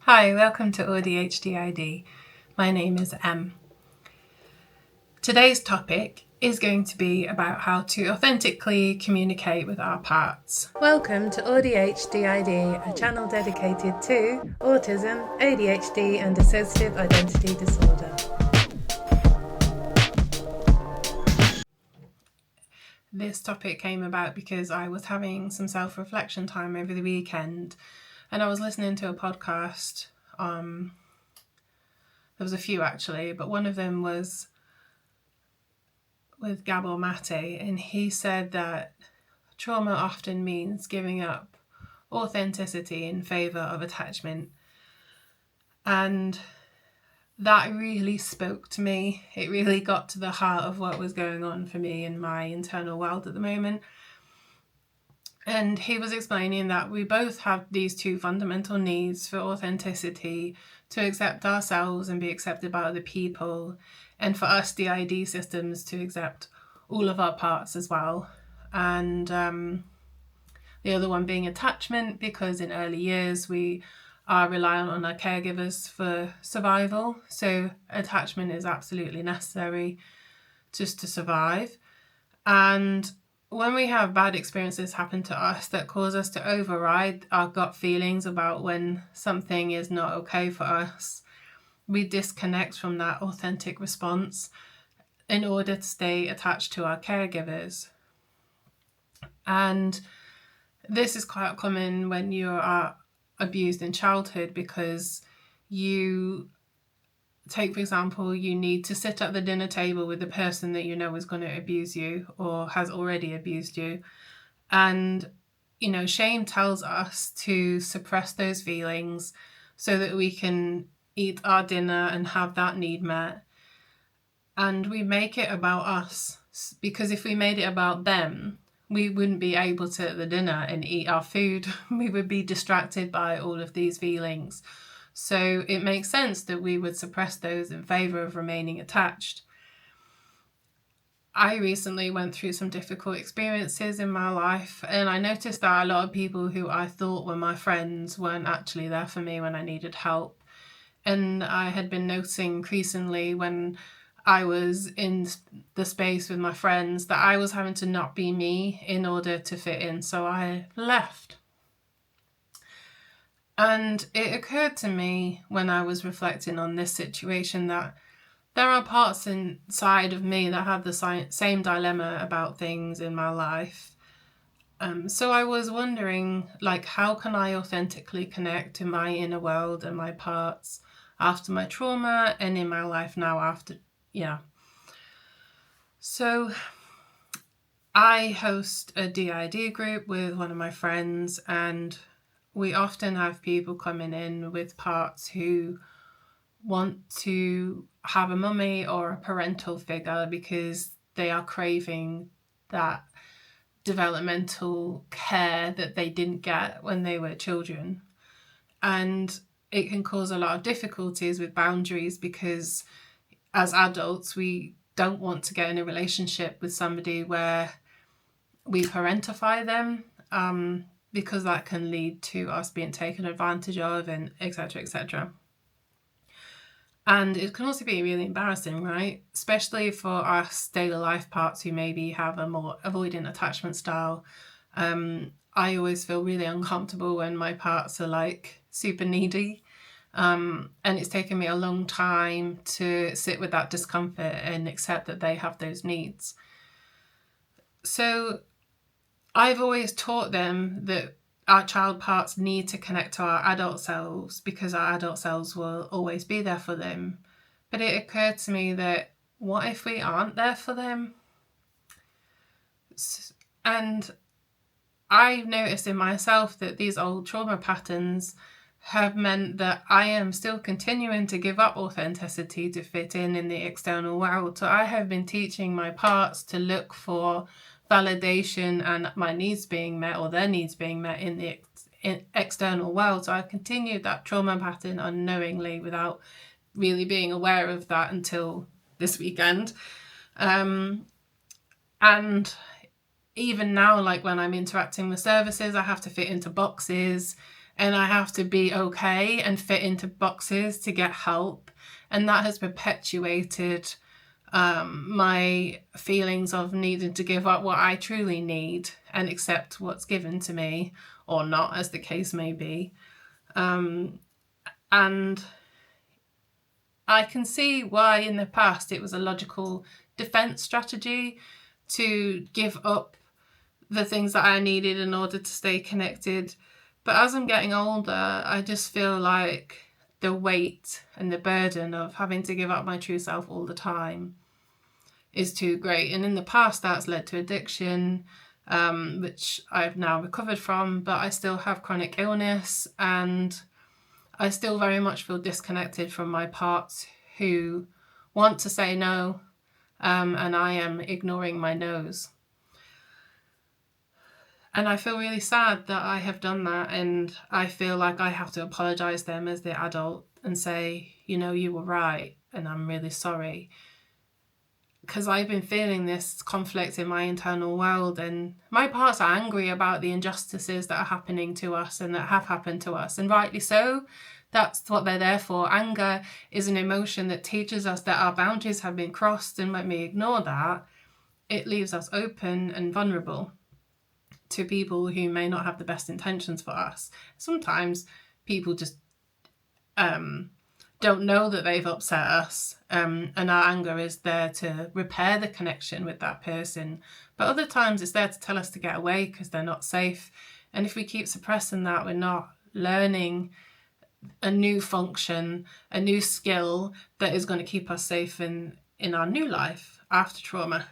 Hi, welcome to ADHD. My name is Em. Today's topic is going to be about how to authentically communicate with our parts. Welcome to ADHD, a channel dedicated to autism, ADHD and dissociative identity disorder. This topic came about because I was having some self-reflection time over the weekend and I was listening to a podcast. There was a few actually, but one of them was with Gabor Mate, and he said that trauma often means giving up authenticity in favour of attachment. And that really spoke to me. It really got to the heart of what was going on for me in my internal world at the moment. And he was explaining that we both have these two fundamental needs for authenticity, to accept ourselves and be accepted by other people, and for us, the ID systems, to accept all of our parts as well. And the other one being attachment, because in early years we are reliant on our caregivers for survival. So attachment is absolutely necessary just to survive. And when we have bad experiences happen to us that cause us to override our gut feelings about when something is not okay for us, we disconnect from that authentic response in order to stay attached to our caregivers. And this is quite common when you are abused in childhood, because you take, for example, you need to sit at the dinner table with the person that you know is going to abuse you or has already abused you. And, shame tells us to suppress those feelings so that we can eat our dinner and have that need met. And we make it about us, because if we made it about them, we wouldn't be able to at the dinner and eat our food. We would be distracted by all of these feelings. So it makes sense that we would suppress those in favour of remaining attached. I recently went through some difficult experiences in my life, and I noticed that a lot of people who I thought were my friends weren't actually there for me when I needed help. And I had been noticing increasingly when I was in the space with my friends that I was having to not be me in order to fit in, so I left. And it occurred to me when I was reflecting on this situation that there are parts inside of me that have the same dilemma about things in my life. So I was wondering, how can I authentically connect to my inner world and my parts after my trauma and in my life now after, So I host a DID group with one of my friends, and we often have people coming in with parts who want to have a mummy or a parental figure because they are craving that developmental care that they didn't get when they were children. And it can cause a lot of difficulties with boundaries, because as adults, we don't want to get in a relationship with somebody where we parentify them, because that can lead to us being taken advantage of, and etc., etc. And it can also be really embarrassing, right? Especially for us daily life parts who maybe have a more avoidant attachment style. I always feel really uncomfortable when my parts are super needy. And it's taken me a long time to sit with that discomfort and accept that they have those needs. So I've always taught them that our child parts need to connect to our adult selves, because our adult selves will always be there for them. But it occurred to me that what if we aren't there for them? And I've noticed in myself that these old trauma patterns have meant that I am still continuing to give up authenticity to fit in the external world. So I have been teaching my parts to look for validation and my needs being met, or their needs being met, in the external world. So I continued that trauma pattern unknowingly without really being aware of that until this weekend. And even now, when I'm interacting with services, I have to fit into boxes, and I have to be okay and fit into boxes to get help. And that has perpetuated my feelings of needing to give up what I truly need and accept what's given to me, or not, as the case may be. And I can see why in the past it was a logical defense strategy to give up the things that I needed in order to stay connected. But as I'm getting older, I just feel like the weight and the burden of having to give up my true self all the time is too great. And in the past, that's led to addiction, which I've now recovered from, but I still have chronic illness, and I still very much feel disconnected from my parts who want to say no, and I am ignoring my no's. And I feel really sad that I have done that, and I feel like I have to apologise to them as the adult and say, you were right, and I'm really sorry. Because I've been feeling this conflict in my internal world, and my parts are angry about the injustices that are happening to us and that have happened to us, and rightly so. That's what they're there for. Anger is an emotion that teaches us that our boundaries have been crossed, and when we ignore that, it leaves us open and vulnerable to people who may not have the best intentions for us. Sometimes people just don't know that they've upset us, and our anger is there to repair the connection with that person. But other times it's there to tell us to get away because they're not safe. And if we keep suppressing that, we're not learning a new function, a new skill that is going to keep us safe in our new life after trauma.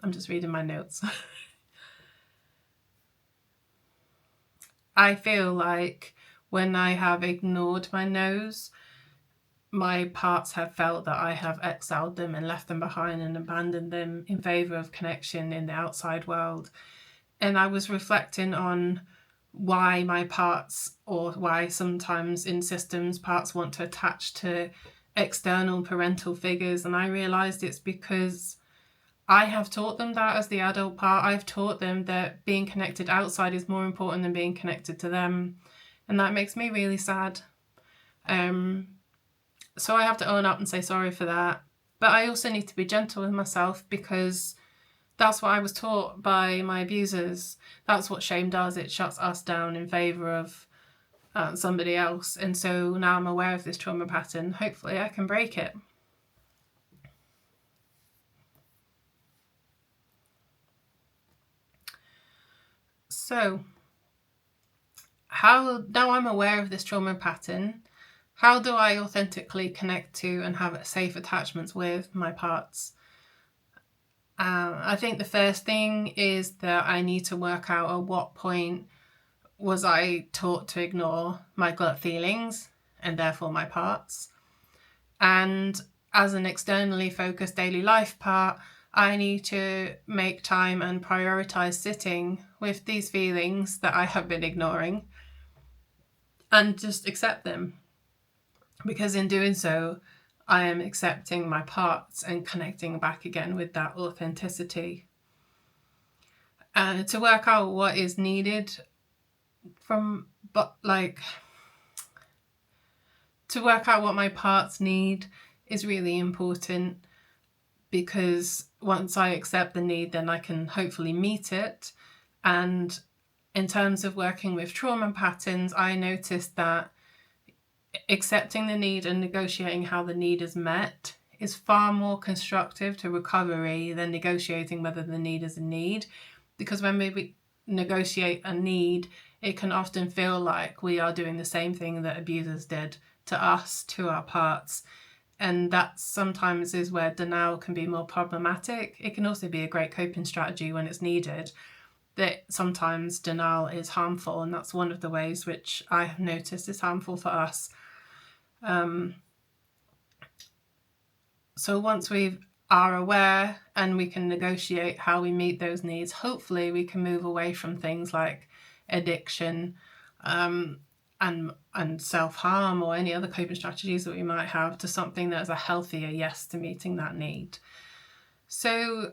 I'm just reading my notes. I feel like when I have ignored my no's, my parts have felt that I have exiled them and left them behind and abandoned them in favour of connection in the outside world. And I was reflecting on why my parts, or why sometimes in systems parts want to attach to external parental figures, and I realised it's because I have taught them that as the adult part. I've taught them that being connected outside is more important than being connected to them. And that makes me really sad. So I have to own up and say sorry for that. But I also need to be gentle with myself, because that's what I was taught by my abusers. That's what shame does. It shuts us down in favour of somebody else. And so now I'm aware of this trauma pattern. Hopefully I can break it. So, now I'm aware of this trauma pattern, how do I authentically connect to and have safe attachments with my parts? I think the first thing is that I need to work out at what point was I taught to ignore my gut feelings and therefore my parts. And as an externally focused daily life part, I need to make time and prioritize sitting with these feelings that I have been ignoring and just accept them. Because in doing so, I am accepting my parts and connecting back again with that authenticity. To work out what is needed to work out what my parts need is really important, because once I accept the need, then I can hopefully meet it. And in terms of working with trauma patterns, I noticed that accepting the need and negotiating how the need is met is far more constructive to recovery than negotiating whether the need is a need. Because when we negotiate a need, it can often feel like we are doing the same thing that abusers did to us, to our parts. And that sometimes is where denial can be more problematic. It can also be a great coping strategy when it's needed. That sometimes denial is harmful, and that's one of the ways which I have noticed is harmful for us. So once we are aware and we can negotiate how we meet those needs, hopefully we can move away from things like addiction and self-harm or any other coping strategies that we might have to something that's a healthier yes to meeting that need. So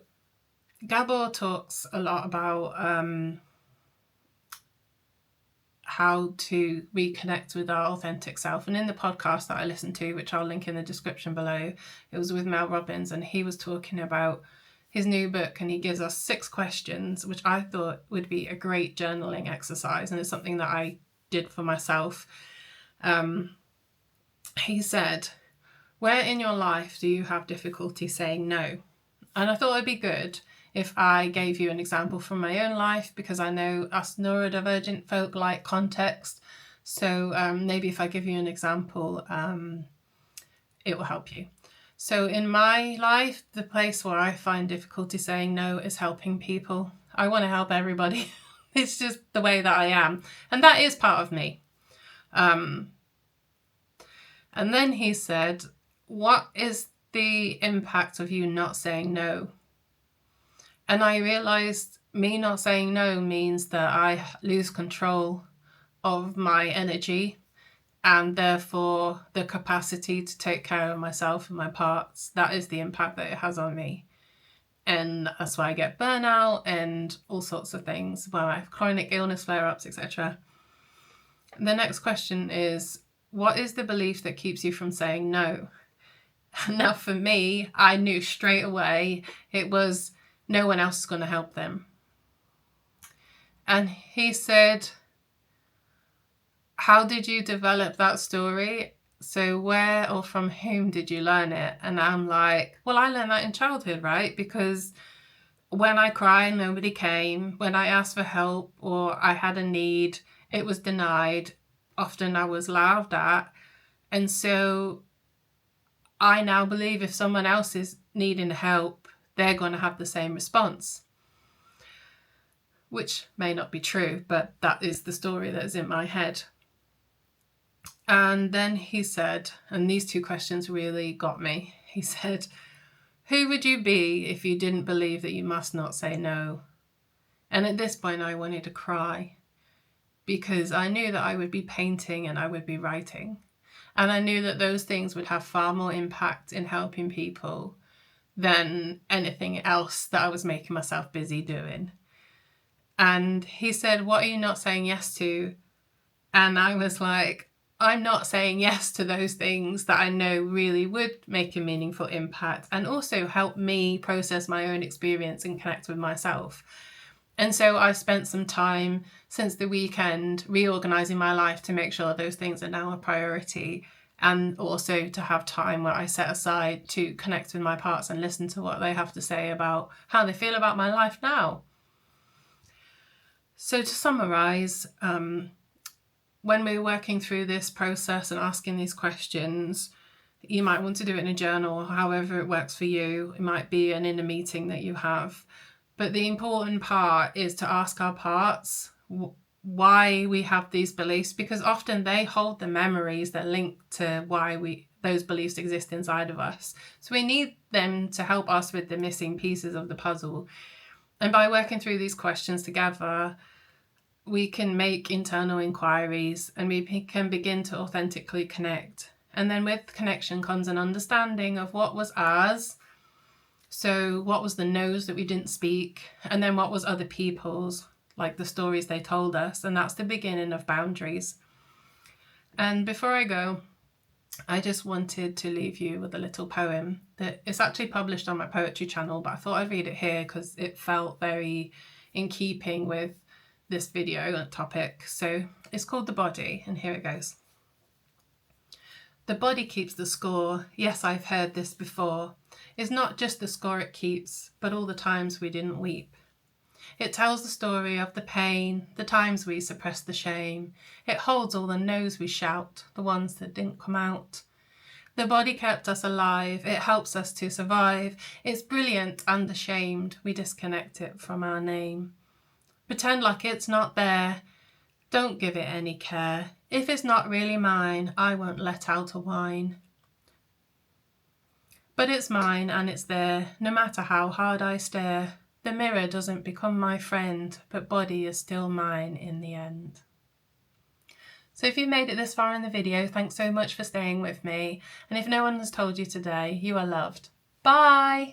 Gabor talks a lot about how to reconnect with our authentic self. And in the podcast that I listened to, which I'll link in the description below, it was with Mel Robbins, and he was talking about his new book, and he gives us 6 questions, which I thought would be a great journaling exercise, and it's something that I did for myself. He said, where in your life do you have difficulty saying no? And I thought it'd be good if I gave you an example from my own life, because I know us neurodivergent folk like context. So maybe if I give you an example, it will help you. So in my life, the place where I find difficulty saying no is helping people. I want to help everybody. It's just the way that I am. And that is part of me. And then he said, what is the impact of you not saying no? And I realized me not saying no means that I lose control of my energy, and therefore the capacity to take care of myself and my parts. That is the impact that it has on me. And that's why I get burnout and all sorts of things, where I have chronic illness flare-ups, etc. The next question is, what is the belief that keeps you from saying no? Now for me, I knew straight away it was no one else is going to help them. And he said, how did you develop that story? So where or from whom did you learn it? And I'm like, well, I learned that in childhood, right? Because when I cried, nobody came. When I asked for help or I had a need, it was denied. Often I was laughed at. And so I now believe if someone else is needing help, they're going to have the same response. Which may not be true, but that is the story that is in my head. And then he said, and these 2 questions really got me. He said, who would you be if you didn't believe that you must not say no? And at this point, I wanted to cry, because I knew that I would be painting and I would be writing. And I knew that those things would have far more impact in helping people than anything else that I was making myself busy doing. And he said, what are you not saying yes to? And I was like, I'm not saying yes to those things that I know really would make a meaningful impact and also help me process my own experience and connect with myself. And so I spent some time since the weekend reorganizing my life to make sure those things are now a priority, and also to have time where I set aside to connect with my parts and listen to what they have to say about how they feel about my life now. So to summarize, when we're working through this process and asking these questions, you might want to do it in a journal or however it works for you. It might be an inner meeting that you have. But the important part is to ask our parts why we have these beliefs, because often they hold the memories that link to why those beliefs exist inside of us. So we need them to help us with the missing pieces of the puzzle. And by working through these questions together, we can make internal inquiries and we can begin to authentically connect. And then with connection comes an understanding of what was ours. So what was the no's that we didn't speak? And then what was other people's, like the stories they told us. And that's the beginning of boundaries. And before I go, I just wanted to leave you with a little poem that is actually published on my poetry channel, but I thought I'd read it here because it felt very in keeping with this video topic. So it's called The Body, and here it goes. The body keeps the score. Yes, I've heard this before. It's not just the score it keeps, but all the times we didn't weep. It tells the story of the pain, the times we suppressed the shame. It holds all the no's we shout, the ones that didn't come out. The body kept us alive. It helps us to survive. It's brilliant and ashamed. We disconnect it from our name. Pretend like it's not there. Don't give it any care. If it's not really mine, I won't let out a whine. But it's mine and it's there, no matter how hard I stare. The mirror doesn't become my friend, but body is still mine in the end. So if you made it this far in the video, thanks so much for staying with me. And if no one has told you today, you are loved. Bye!